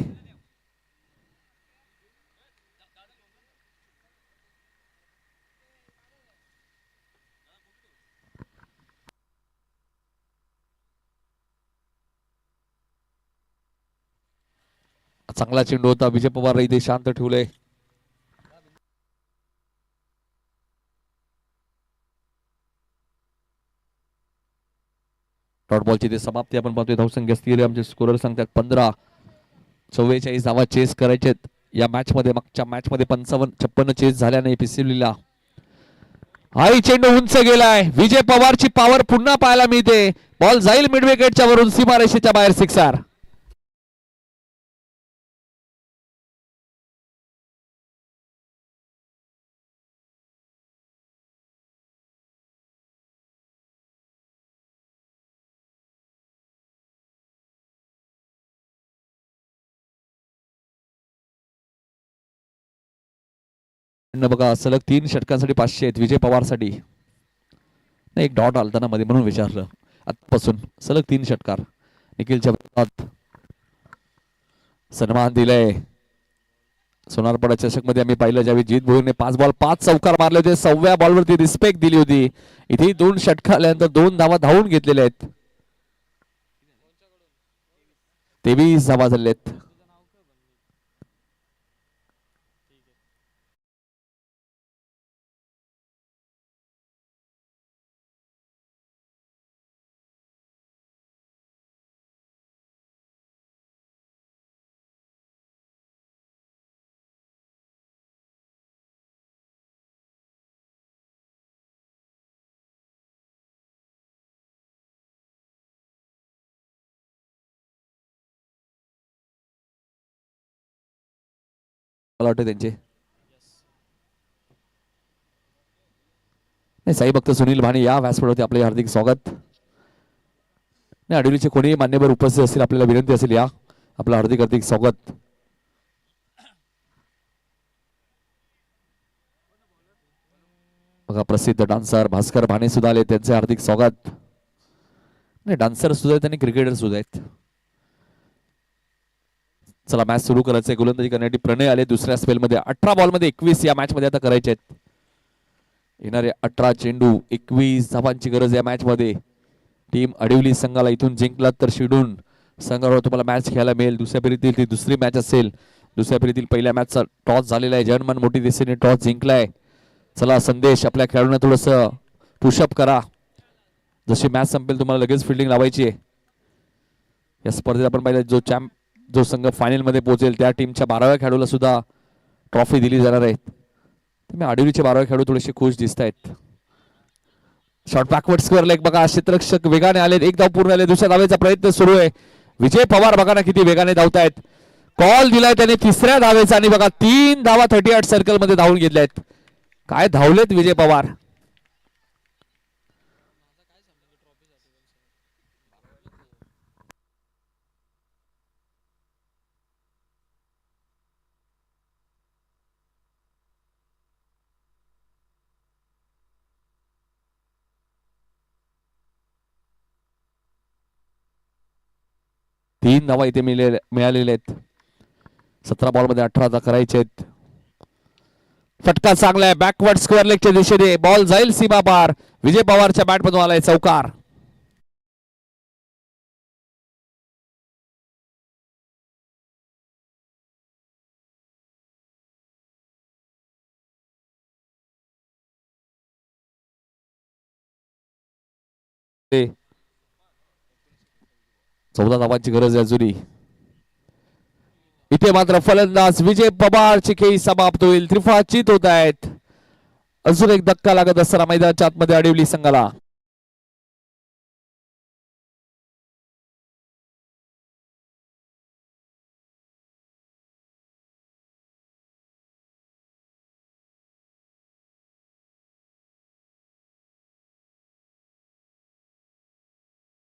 चांगला चेंडू होता. विजय पवार इथे शांत ठेवले. डॉट बॉलची ते समाप्ती आपण पाहतोय. धावसंख्या स्थिर. आमचे स्कोरर सांगतात 15. 44 धावा चेस करायचेत या मॅच मध्ये. मागच्या मॅच मध्ये 56 चेस झाल्या नाही पिसिवलीला. हाही चेंडू उंच गेलाय. विजय पवारची पॉवर पुन्हा पाहायला मिळते. बॉल जाईल मिड विकेटच्या वरून सीमारेषेच्या बाहेर. सिक्सर. बघा सलग 3 षटकांसाठी 500 आहेत विजय पवार साठी. नाही, एक डॉट आलता ना मध्ये म्हणून विचारलं. आतापासून सलग 3 षटकार. निखिलच्या विरोधात सन्मान दिलाय. सोनारपाडा चषक मध्ये आम्ही पाहिलं ज्यावेळी जीत भोईरने 5 बॉल 5 चौकार मारले होते. 6व्या बॉलवरती रिस्पेक्ट दिली होती. इथे 2 षटकार आल्यानंतर 2 धावा धावून घेतलेल्या आहेत. 23 धावा झालेत. मला वाटतं त्यांचे नाही साई भक्त सुनील भाणे या व्यासपीठावरती आपले हार्दिक स्वागत. नाही, आडिवलीचे कोणीही मान्यवर उपस्थित असतील आपल्याला विनंती असेल या. आपलं हार्दिक हार्दिक स्वागत. बघा प्रसिद्ध डान्सर भास्कर भाणे सुद्धा आले, त्यांचे हार्दिक स्वागत. नाही, डान्सर सुद्धा आहेत आणि क्रिकेटर सुद्धा आहेत. चला मॅच सुरू करायचंय. गोलंदाजी करण्यासाठी प्रणय आले दुसऱ्या स्पेलमध्ये. 18 बॉलमध्ये 21 या मॅच मध्ये आता करायचे आहेत. येणारे 18 चेंडू, 21 धावांची गरज या मॅच मध्ये. टीम अडवली संघाला इथून जिंकला तर शिडून संघावर तुम्हाला मॅच खेळायला मिळेल. दुसऱ्या फेरीतील ती दुसरी मॅच असेल. दुसऱ्या फेरीतील पहिल्या मॅचचा टॉस झालेला आहे. जर्मन मोठी दिशेने टॉस जिंकलाय. चला संदेश आपल्या खेळाडूंना थोडस पुशअप करा. जशी मॅच संपेल तुम्हाला लगेच फिल्डिंग लावायची आहे. या स्पर्धेत आपण पाहिलं जो संघ फायनल मध्ये पोहोचेल त्या टीमच्या 12व्या खेळाडूला सुद्धा ट्रॉफी दिली जाणार आहे. तुम्ही आडिवलीचे 12 खेळाडू थोडेसे खुश दिसत आहेत. शॉर्ट बॅकवर्ड स्क्वेअर लेग बघा. क्षेत्ररक्षक वेगाने आले. एक धाव पूर्ण झाले. दुसऱ्या धावेचा प्रयत्न सुरू आहे. विजय पवार बघा ना किती वेगाने धावतायत. कॉल दिलाय त्याने तिसऱ्या धावेचा आणि बघा 3 धावा 38 सर्कल मध्ये धावून घेतल्यात. काय धावलेत विजय पवार. तीन धावा इथे मिळालेले आहेत. 17 बॉल मध्ये 18 करायचे आहेत. फटका चांगला आहे. बॅकवर्ड स्क्वेअर लेगच्या दिशेने बॉल जाईल सीमा पार. विजय पवारच्या बॅट मधून आलाय चौकार. ते 14 धावांची गरज आहे अजूनही. इथे मात्र फलंदाज विजय पवारची खेळी समाप्त होईल. त्रिफळाचीत होत आहेत. अजून एक धक्का लागत असताना मैदानाच्या आतमध्ये अडवली संघाला.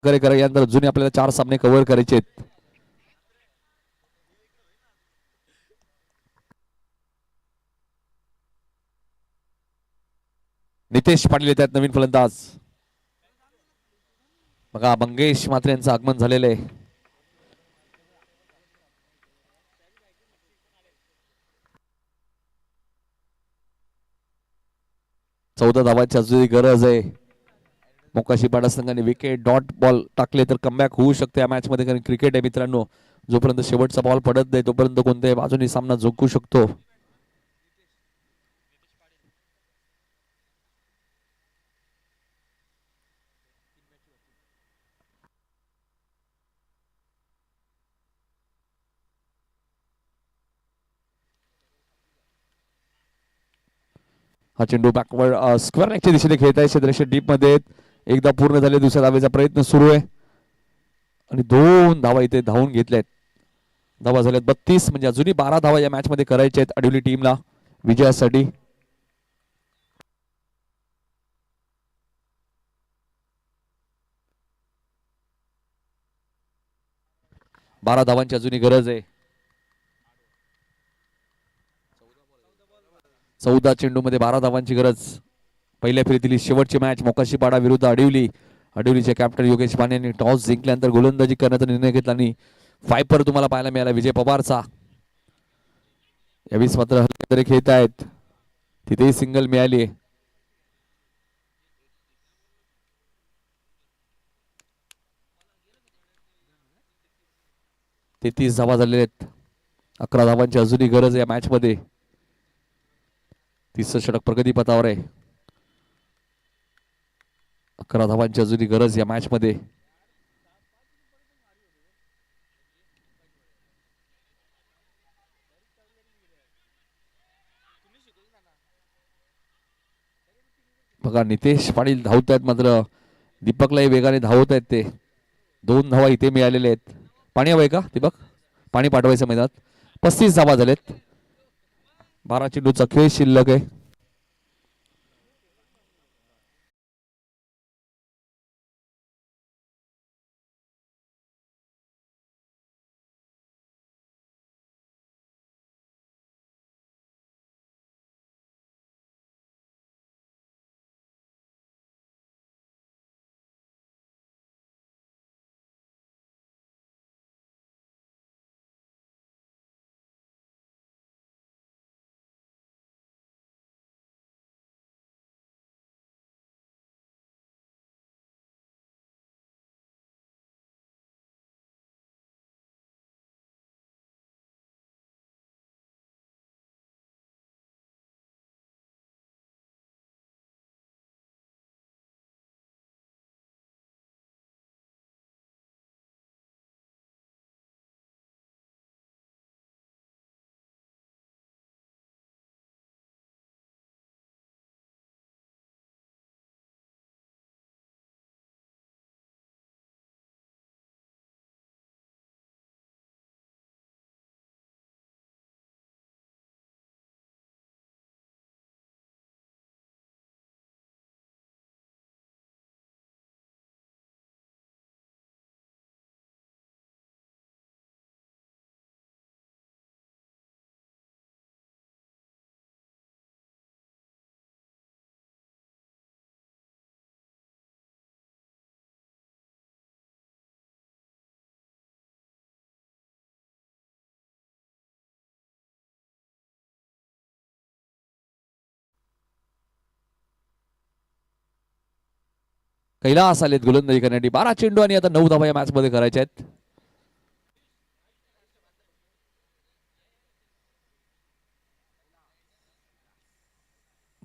यानंतर अजूनही आपल्याला 4 सामने कव्हर करायचे आहेत. नितेश पाटील येत आहेत नवीन फलंदाज. बघा मंगेश मात्र यांचं आगमन झालेलं आहे. चौदा धावांची अजूनही गरज आहे. मोकाशी पाडा संघाने विकेट डॉट बॉल टाकले तर कमबॅक होऊ शकते या मॅच मध्ये. कारण क्रिकेट आहे मित्रांनो. जोपर्यंत शेवटचा बॉल पडत नाही तोपर्यंत कोणत्याही बाजूने सामना जिंकू शकतो. हा चेंडू बॅकवर्ड स्क्वेअर लेगच्या दिशेने खेळताय. क्षेत्ररक्षक डीप मध्ये एकदा पूर्ण झाले. दुसऱ्या धावेचा प्रयत्न सुरू आहे आणि 2 धावा इथे धावून घेतल्यात. धावा झाल्यात 32. म्हणजे अजूनही 12 धावा या मॅच मध्ये करायच्या आहेत अडवली टीमला विजयासाठी. बारा धावांची अजूनही गरज आहे. 14 चेंडू मध्ये 12 धावांची गरज. पहिल्या फेरीतील शेवटची मॅच मोकाशीपाडा विरुद्ध अडवली. अडवलीचे कॅप्टन योगेश पाने यांनी टॉस जिंकल्यानंतर गोलंदाजी करण्याचा निर्णय घेतला आणि फायपर तुम्हाला पाहायला मिळाला विजय पवारचा. यावेळी मात्र हलके खेळत आहेत. तिथेही सिंगल मिळाली. 33 धावा झालेल्या आहेत. 11 धावांची अजूनही गरज या मॅच मध्ये. 30 षटक प्रगती पथावर आहे. 11 धावांची अजूनही गरज या मॅच मध्ये. बघा नितेश पाटील धावत आहेत मात्र दीपकलाही वेगाने धावत आहेत ते. 2 धावा इथे मिळालेले आहेत. पाणी हवंय का दीपक? पाणी पाठवायचं मैदानात. 35 धावा झालेत. 12 चेंडूचा खेळ शिल्लक आहे. कैलास आलेत गोलंदाजी करण्यासाठी. 12 चेंडू आणि आता 9 धावा या मॅच मध्ये करायच्या आहेत.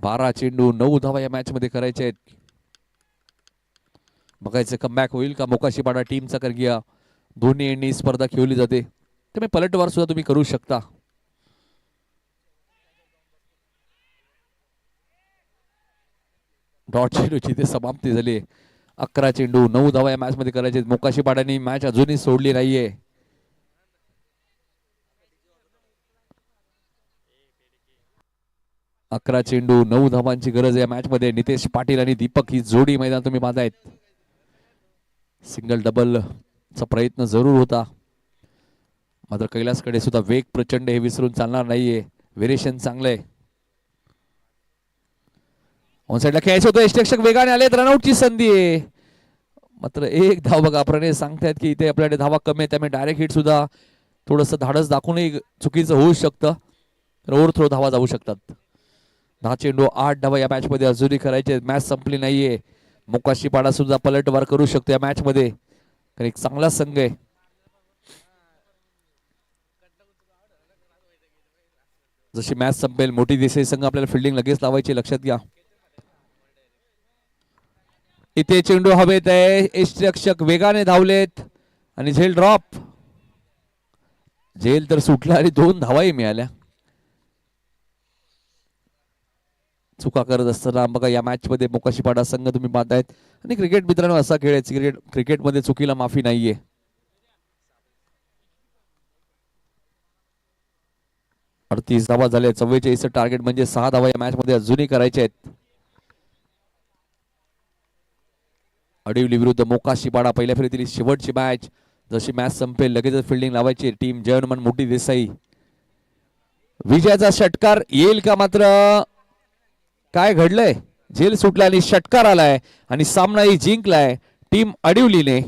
बारा चेंडू 9 धावा या मॅच मध्ये करायचे आहेत. बघायचं कमबॅक होईल का मोकाशीपाडा टीमचा, कारण की दोन्ही एंडनी स्पर्धा खेळली जाते. त्यामुळे पलटवार सुद्धा तुम्ही करू शकता. डॉट चेंडूची ते समाप्ती झाली. 11 चेंडू 9 धावा या मॅच मध्ये करायचे. मोकाशीपाड्याने मॅच अजूनही सोडली नाहीये. अकरा चेंडू 9 धावांची गरज या मॅच मध्ये. नितेश पाटील आणि दीपक ही जोडी मैदान तुम्ही पाहतायत. सिंगल डबल चा प्रयत्न जरूर होता, मात्र कैलासकडे सुद्धा वेग प्रचंड, हे विसरून चालणार नाहीये. व्हेरिएशन चांगलंय. ऑन साइडला खेळायचं होतं, यष्टिरक्षक वेगाने आलेत. रनआउटची संधी आहे, मात्र एक धाव बघा. प्रणय सांगतायत की इथे आपल्याकडे धावा कमी आहेत, त्यामुळे डायरेक्ट हिट सुद्धा थोडस धाडस दाखवूनही चुकीचं होऊ शकतं. ओव्हर थ्रो धावा जाऊ शकतात. 10 चेंडू 8 धावा या मॅच मध्ये अजूनही करायचे. मॅच संपली नाहीये. मोकाशीपाडा सुद्धा पलटवार करू शकतो या मॅच मध्ये, कारण एक चांगला संघ आहे. जशी मॅच संपेल मोठी देसाई संघ आपल्याला फिल्डिंग लगेच लावायची, लक्षात घ्या. इथे चेंडू हवेत आहे. यष्टिरक्षक वेगाने धावलेत आणि झेल ड्रॉप. झेल तर सुटला आणि 2 धावाही मिळाल्या. चुका करत असताना बघा या मॅच मध्ये मोकाशीपाडा संघ तुम्ही पाहतायत. आणि क्रिकेट मित्रांनो असा खेळ आहे, क्रिकेटमध्ये चुकीला माफी नाहीये. अडतीस धावा झाल्या. 44 टार्गेट, म्हणजे 6 धावा या मॅच मध्ये अजूनही करायचे आहेत. अडिवली विरुद्ध मोकाशीपाडा पहिल्या फेरीतील शेवटची मॅच. जशी मॅच संपेल लगेचच फिल्डिंग लावायची. टीम जय हनुमान मोठी देसाई. विजयाचा षटकार येईल का? मात्र काय घडलंय? झेल सुटला आणि षटकार आलाय आणि सामनाही जिंकलाय टीम अडिवलीने.